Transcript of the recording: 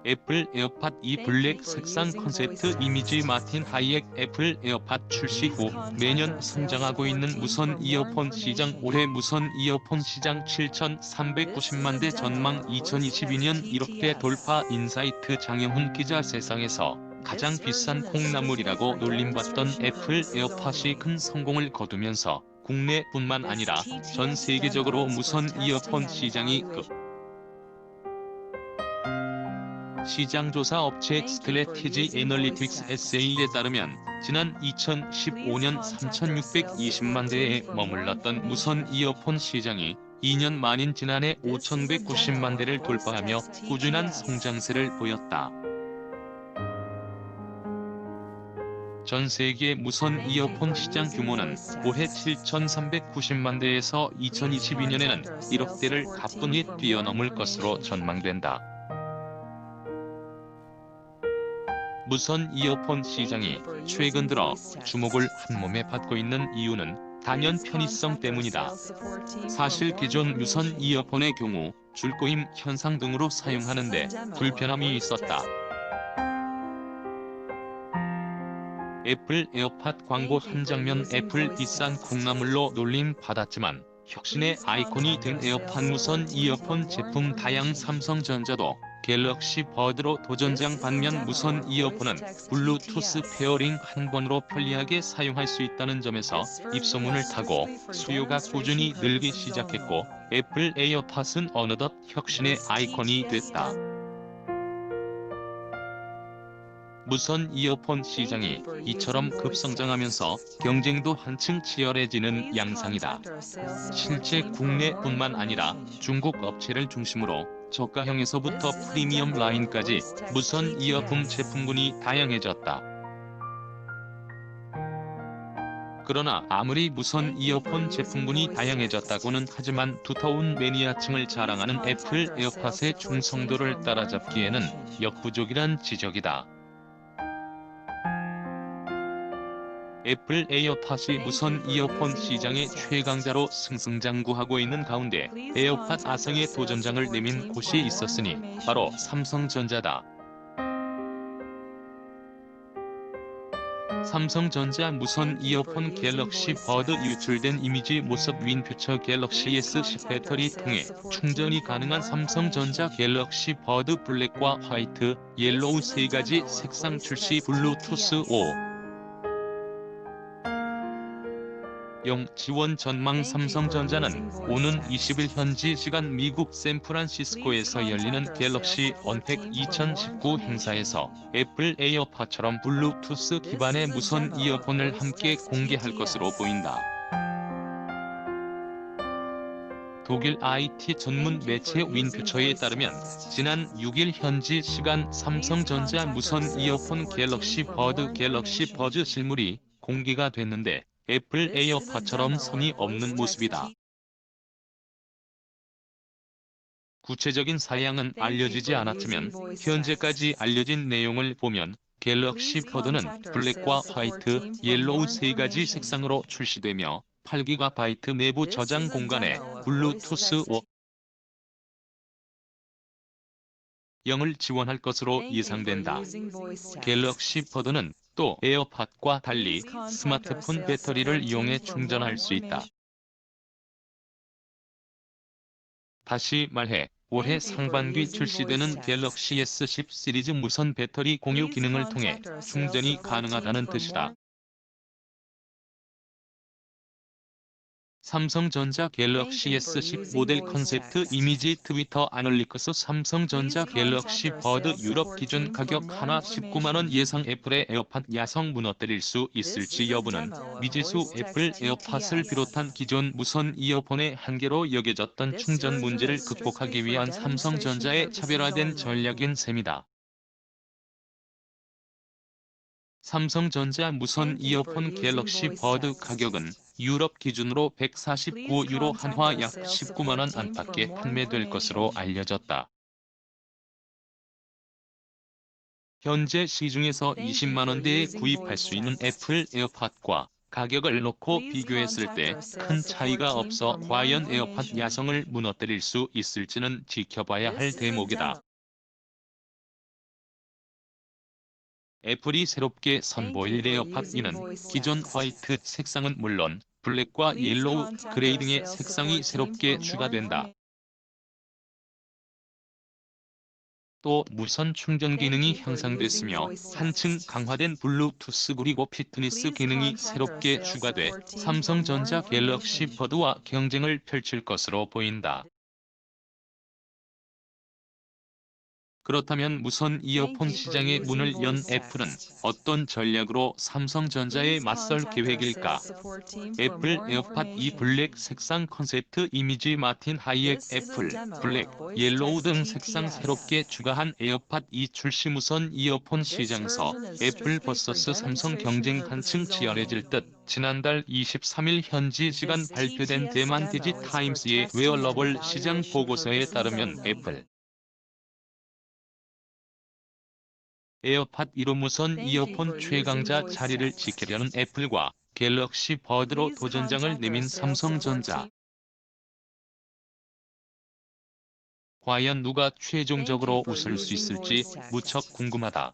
애플 에어팟 2 블랙 색상 콘셉트 이미지 마틴 하이엑 애플 에어팟 출시 후 매년 성장하고 있는 무선 이어폰 시장 올해 무선 이어폰 시장 7,390만 대 전망 2022년 1억 대 돌파 인사이트 장영훈 기자 세상에서 가장 비싼 콩나물이라고 놀림받던 애플 에어팟이 큰 성공을 거두면서 국내뿐만 아니라 전 세계적으로 무선 이어폰 시장이 시장조사 업체 스트래티지 애널리틱스 SA에 따르면 지난 2015년 3,620만 대에 머물렀던 무선 이어폰 시장이 2년 만인 지난해 5,190만 대를 돌파하며 꾸준한 성장세를 보였다. 전 세계 무선 이어폰 시장 규모는 올해 7,390만 대에서 2022년에는 1억 대를 가뿐히 뛰어넘을 것으로 전망된다. 무선 이어폰 시장이 최근 들어 주목을 한몸에 받고 있는 이유는 단연 편의성 때문이다. 사실 기존 무선 이어폰의 경우 줄꼬임 현상 등으로 사용하는데 불편함이 있었다. 애플 에어팟 광고 한 장면 애플 비싼 콩나물로 놀림 받았지만 혁신의 아이콘이 된 에어팟 무선 이어폰 제품 다양 삼성전자도 갤럭시 버드로 도전장 반면 무선 이어폰은 블루투스 페어링 한 번으로 편리하게 사용할 수 있다는 점에서 입소문을 타고 수요가 꾸준히 늘기 시작했고 애플 에어팟은 어느덧 혁신의 아이콘이 됐다. 무선 이어폰 시장이 이처럼 급성장하면서 경쟁도 한층 치열해지는 양상이다. 실제 국내뿐만 아니라 중국 업체를 중심으로 저가형에서부터 프리미엄 라인까지 무선 이어폰 제품군이 다양해졌다. 그러나 아무리 무선 이어폰 제품군이 다양해졌다고는 하지만 두터운 매니아층을 자랑하는 애플 에어팟의 충성도를 따라잡기에는 역부족이란 지적이다. 애플 에어팟이 무선 이어폰 시장의 최강자로 승승장구하고 있는 가운데 에어팟 아성의 도전장을 내민 곳이 있었으니 바로 삼성전자다. 삼성전자 무선 이어폰 갤럭시 버드 유출된 이미지 모습 윈퓨처 갤럭시 S10 배터리 통해 충전이 가능한 삼성전자 갤럭시 버드 블랙과 화이트, 옐로우 세 가지 색상 출시 블루투스 5.0 지원 전망 삼성전자는 오는 20일 현지 시간 미국 샌프란시스코에서 열리는 갤럭시 언택 2019 행사에서 애플 에어팟처럼 블루투스 기반의 무선 이어폰을 함께 공개할 것으로 보인다. 독일 IT 전문 매체 윈퓨처에 따르면 지난 6일 현지 시간 삼성전자 무선 이어폰 갤럭시 버즈 실물이 공개가 됐는데 애플 에어팟처럼 선이 없는 모습이다. 구체적인 사양은 알려지지 않았지만 현재까지 알려진 내용을 보면 갤럭시 버드는 블랙과 화이트, 옐로우 세 가지 색상으로 출시되며 8GB 내부 저장 공간에 블루투스 5.0을 지원할 것으로 예상된다. 갤럭시 버드는 또 에어팟과 달리 스마트폰 배터리를 이용해 충전할 수 있다. 다시 말해 올해 상반기 출시되는 갤럭시 S10 시리즈 무선 배터리 공유 기능을 통해 충전이 가능하다는 뜻이다. 삼성전자 갤럭시 S10 모델 컨셉트 이미지 트위터 애널리틱스 삼성전자 갤럭시 버드 유럽 기준 가격 하나 19만원 예상 애플의 에어팟 야성 무너뜨릴 수 있을지 여부는 미지수 애플 에어팟을 비롯한 기존 무선 이어폰의 한계로 여겨졌던 충전 문제를 극복하기 위한 삼성전자의 차별화된 전략인 셈이다. 삼성전자 무선 이어폰 갤럭시 버드 가격은 유럽 기준으로 149유로 한화 약 19만원 안팎에 판매될 것으로 알려졌다. 현재 시중에서 20만원대에 구입할 수 있는 애플 에어팟과 가격을 놓고 비교했을 때 큰 차이가 없어 과연 에어팟 야성을 무너뜨릴 수 있을지는 지켜봐야 할 대목이다. 애플이 새롭게 선보일 에어팟 이는 기존 화이트 색상은 물론 블랙과 옐로우, 그레이 등의 색상이 새롭게 추가된다. 또 무선 충전 기능이 향상됐으며 한층 강화된 블루투스 그리고 피트니스 기능이 새롭게 추가돼 삼성전자 갤럭시 버드와 경쟁을 펼칠 것으로 보인다. 그렇다면 무선 이어폰 시장의 문을 연 애플은 어떤 전략으로 삼성전자에 맞설 계획일까? 애플 에어팟 2 블랙 색상 컨셉트 이미지 마틴 하이액 애플, 블랙, 옐로우 등 색상 새롭게 추가한 에어팟 2 출시 무선 이어폰 시장에서 애플 vs 삼성 경쟁 한층 치열해질 듯 지난달 23일 현지 시간 발표된 대만 디지타임스의 웨어러블 시장 보고서에 따르면 애플 에어팟 1호 무선 이어폰 최강자 자리를 지키려는 애플과 갤럭시 버드로 도전장을 내민 삼성전자. 과연 누가 최종적으로 웃을 수 있을지 무척 궁금하다.